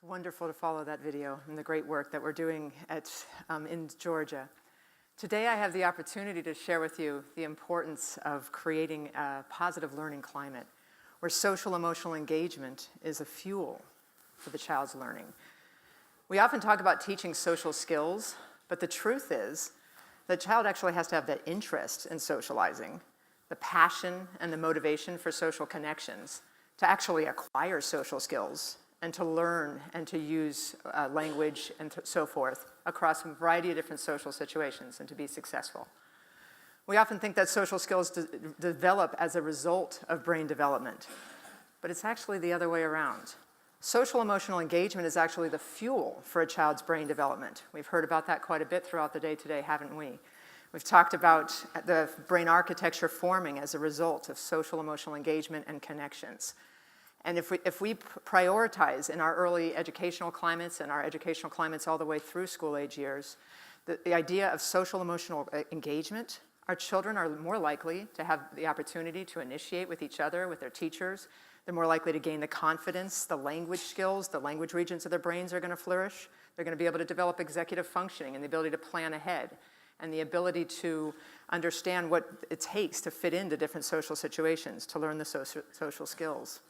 Wonderful to follow that video and the great work that we're doing in Georgia. Today I have the opportunity to share with you the importance of creating a positive learning climate where social emotional engagement is a fuel for the child's learning. We often talk about teaching social skills, but the truth is the child actually has to have that interest in socializing, the passion and the motivation for social connections to actually acquire social skills and to learn and to use language and so forth across a variety of different social situations and to be successful. We often think that social skills develop as a result of brain development, but it's actually the other way around. Social emotional engagement is actually the fuel for a child's brain development. We've heard about that quite a bit throughout the day today, haven't we? We've talked about the brain architecture forming as a result of social emotional engagement and connections. And if we prioritize in our early educational climates and our educational climates all the way through school age years, the idea of social emotional engagement, our children are more likely to have the opportunity to initiate with each other, with their teachers. They're more likely to gain the confidence, the language skills, the language regions of their brains are going to flourish. They're going to be able to develop executive functioning and the ability to plan ahead and the ability to understand what it takes to fit into different social situations, to learn the social skills.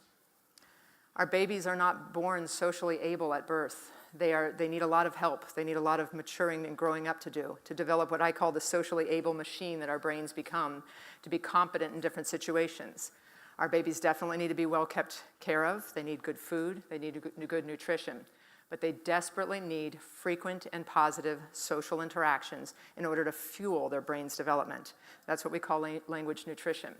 Our babies are not born socially able at birth. They need a lot of help. They need a lot of maturing and growing up to develop what I call the socially able machine that our brains become, to be competent in different situations. Our babies definitely need to be well kept care of. They need good food. They need good nutrition. But they desperately need frequent and positive social interactions in order to fuel their brain's development. That's what we call language nutrition.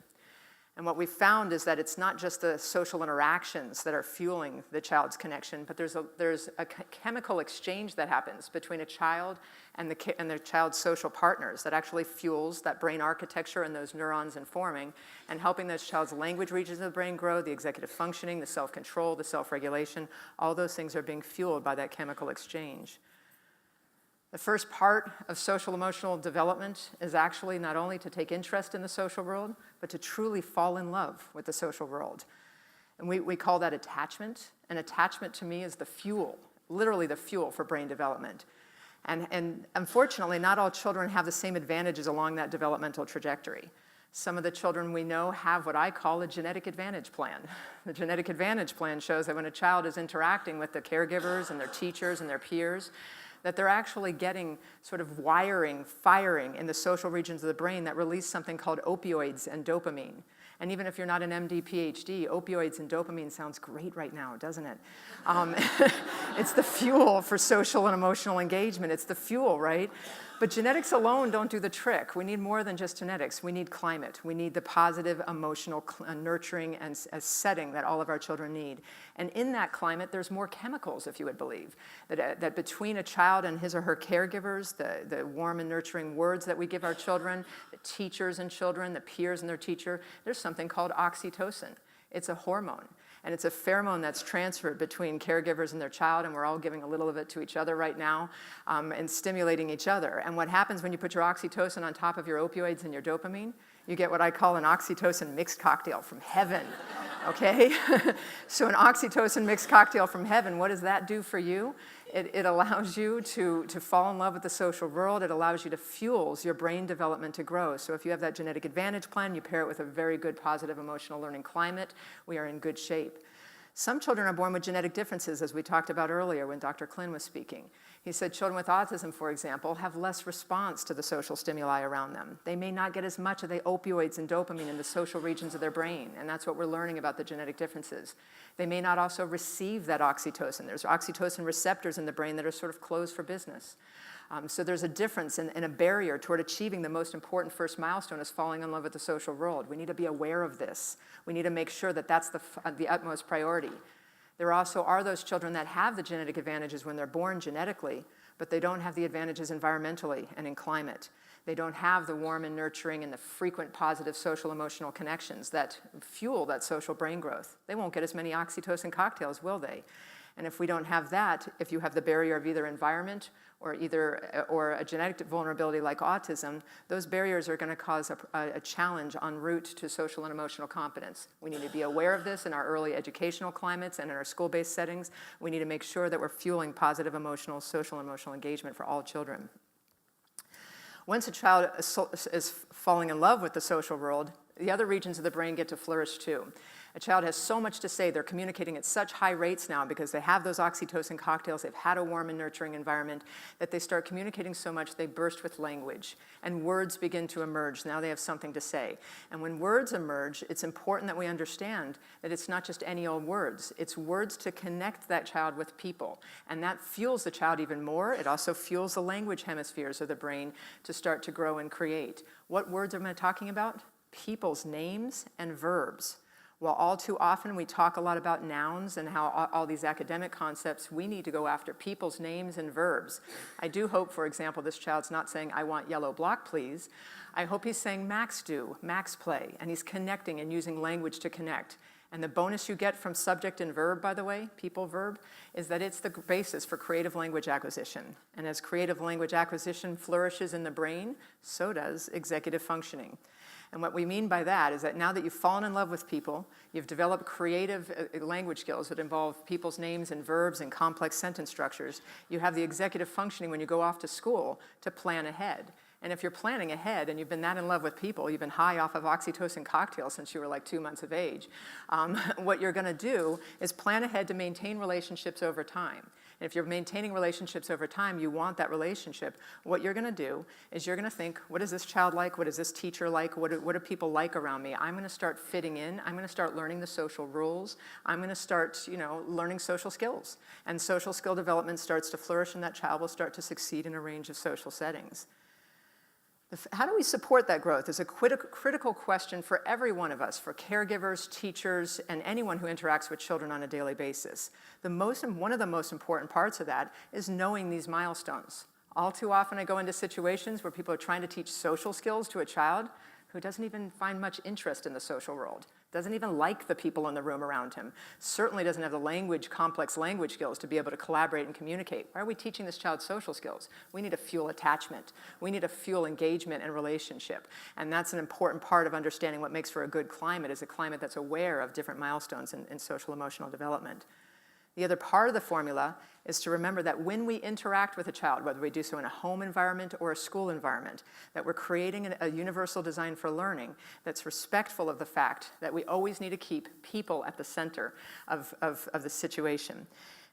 And what we found is that it's not just the social interactions that are fueling the child's connection, but there's a chemical exchange that happens between a child and their child's social partners that actually fuels that brain architecture and those neurons informing and helping those child's language regions of the brain grow, the executive functioning, the self-control, the self-regulation. All those things are being fueled by that chemical exchange. The first part of social emotional development is actually not only to take interest in the social world, but to truly fall in love with the social world. And we call that attachment. And attachment to me is the fuel, literally the fuel for brain development. And unfortunately, not all children have the same advantages along that developmental trajectory. Some of the children we know have what I call a genetic advantage plan. The genetic advantage plan shows that when a child is interacting with the caregivers and their teachers and their peers, that they're actually getting sort of firing in the social regions of the brain that release something called opioids and dopamine. And even if you're not an MD, PhD, opioids and dopamine sounds great right now, doesn't it? It's the fuel for social and emotional engagement. It's the fuel, right? But genetics alone don't do the trick. We need more than just genetics. We need climate. We need the positive, emotional, nurturing and setting that all of our children need. And in that climate, there's more chemicals, if you would believe, that between a child and his or her caregivers, the warm and nurturing words that we give our children, the teachers and children, the peers and their teacher, there's something called oxytocin. It's a hormone. And it's a pheromone that's transferred between caregivers and their child, and we're all giving a little of it to each other right now, and stimulating each other. And what happens when you put your oxytocin on top of your opioids and your dopamine? You get what I call an oxytocin mixed cocktail from heaven, okay? So an oxytocin mixed cocktail from heaven, what does that do for you? It allows you to fall in love with the social world. It allows you to fuels your brain development to grow. So if you have that genetic advantage plan, you pair it with a very good positive emotional learning climate, we are in good shape. Some children are born with genetic differences, as we talked about earlier when Dr. Klin was speaking. He said children with autism, for example, have less response to the social stimuli around them. They may not get as much of the opioids and dopamine in the social regions of their brain, and that's what we're learning about the genetic differences. They may not also receive that oxytocin. There's oxytocin receptors in the brain that are sort of closed for business. So there's a difference and a barrier toward achieving the most important first milestone is falling in love with the social world. We need to be aware of this. We need to make sure that that's the utmost priority. There also are those children that have the genetic advantages when they're born genetically, but they don't have the advantages environmentally and in climate. They don't have the warm and nurturing and the frequent positive social emotional connections that fuel that social brain growth. They won't get as many oxytocin cocktails, will they? And if we don't have that, if you have the barrier of either environment or a genetic vulnerability like autism, those barriers are going to cause a challenge en route to social and emotional competence. We need to be aware of this in our early educational climates and in our school-based settings. We need to make sure that we're fueling positive social and emotional engagement for all children. Once a child is falling in love with the social world, the other regions of the brain get to flourish too. A child has so much to say. They're communicating at such high rates now because they have those oxytocin cocktails. They've had a warm and nurturing environment that they start communicating so much they burst with language. And words begin to emerge. Now they have something to say. And when words emerge, it's important that we understand that it's not just any old words. It's words to connect that child with people. And that fuels the child even more. It also fuels the language hemispheres of the brain to start to grow and create. What words am I talking about? People's names and verbs. While all too often we talk a lot about nouns and how all these academic concepts, we need to go after people's names and verbs. I do hope, for example, this child's not saying, "I want yellow block, please." I hope he's saying, "Max do," "Max play," and he's connecting and using language to connect. And the bonus you get from subject and verb, by the way, people verb, is that it's the basis for creative language acquisition. And as creative language acquisition flourishes in the brain, so does executive functioning. And what we mean by that is that now that you've fallen in love with people, you've developed creative language skills that involve people's names and verbs and complex sentence structures, you have the executive functioning when you go off to school to plan ahead. And if you're planning ahead and you've been that in love with people, you've been high off of oxytocin cocktails since you were like 2 months of age, what you're going to do is plan ahead to maintain relationships over time. And if you're maintaining relationships over time, you want that relationship. What you're going to do is you're going to think, what is this child like? What is this teacher like? What do people like around me? I'm going to start fitting in. I'm going to start learning the social rules. I'm going to start, learning social skills. And social skill development starts to flourish, and that child will start to succeed in a range of social settings. How do we support that growth is a critical question for every one of us, for caregivers, teachers, and anyone who interacts with children on a daily basis. One of the most important parts of that is knowing these milestones. All too often I go into situations where people are trying to teach social skills to a child who doesn't even find much interest in the social world, doesn't even like the people in the room around him, certainly doesn't have the complex language skills to be able to collaborate and communicate. Why are we teaching this child social skills? We need to fuel attachment. We need to fuel engagement and relationship. And that's an important part of understanding what makes for a good climate, is a climate that's aware of different milestones in social emotional development. The other part of the formula is to remember that when we interact with a child, whether we do so in a home environment or a school environment, that we're creating a universal design for learning that's respectful of the fact that we always need to keep people at the center of the situation.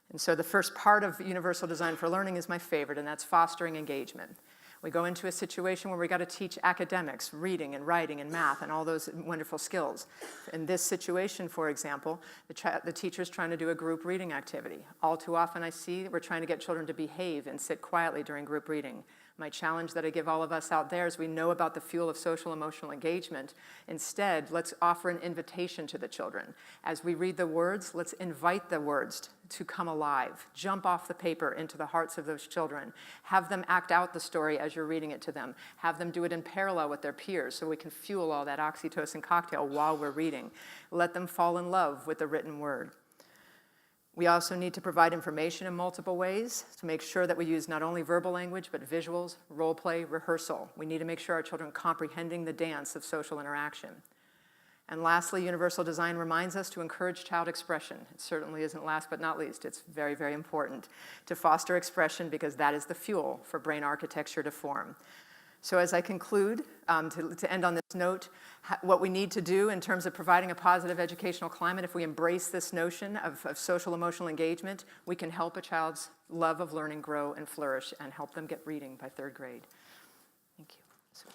And so the first part of universal design for learning is my favorite, and that's fostering engagement. We go into a situation where we got to teach academics, reading and writing and math and all those wonderful skills. In this situation, for example, the teacher's trying to do a group reading activity. All too often I see we're trying to get children to behave and sit quietly during group reading. My challenge that I give all of us out there is we know about the fuel of social emotional engagement. Instead, let's offer an invitation to the children. As we read the words, let's invite the words to come alive. Jump off the paper into the hearts of those children. Have them act out the story as you're reading it to them. Have them do it in parallel with their peers so we can fuel all that oxytocin cocktail while we're reading. Let them fall in love with the written word. We also need to provide information in multiple ways to make sure that we use not only verbal language, but visuals, role play, rehearsal. We need to make sure our children are comprehending the dance of social interaction. And lastly, universal design reminds us to encourage child expression. It certainly isn't last but not least. It's very, very important to foster expression because that is the fuel for brain architecture to form. So as I conclude, to end on this note, what we need to do in terms of providing a positive educational climate, if we embrace this notion of social emotional engagement, we can help a child's love of learning grow and flourish and help them get reading by 3rd grade. Thank you.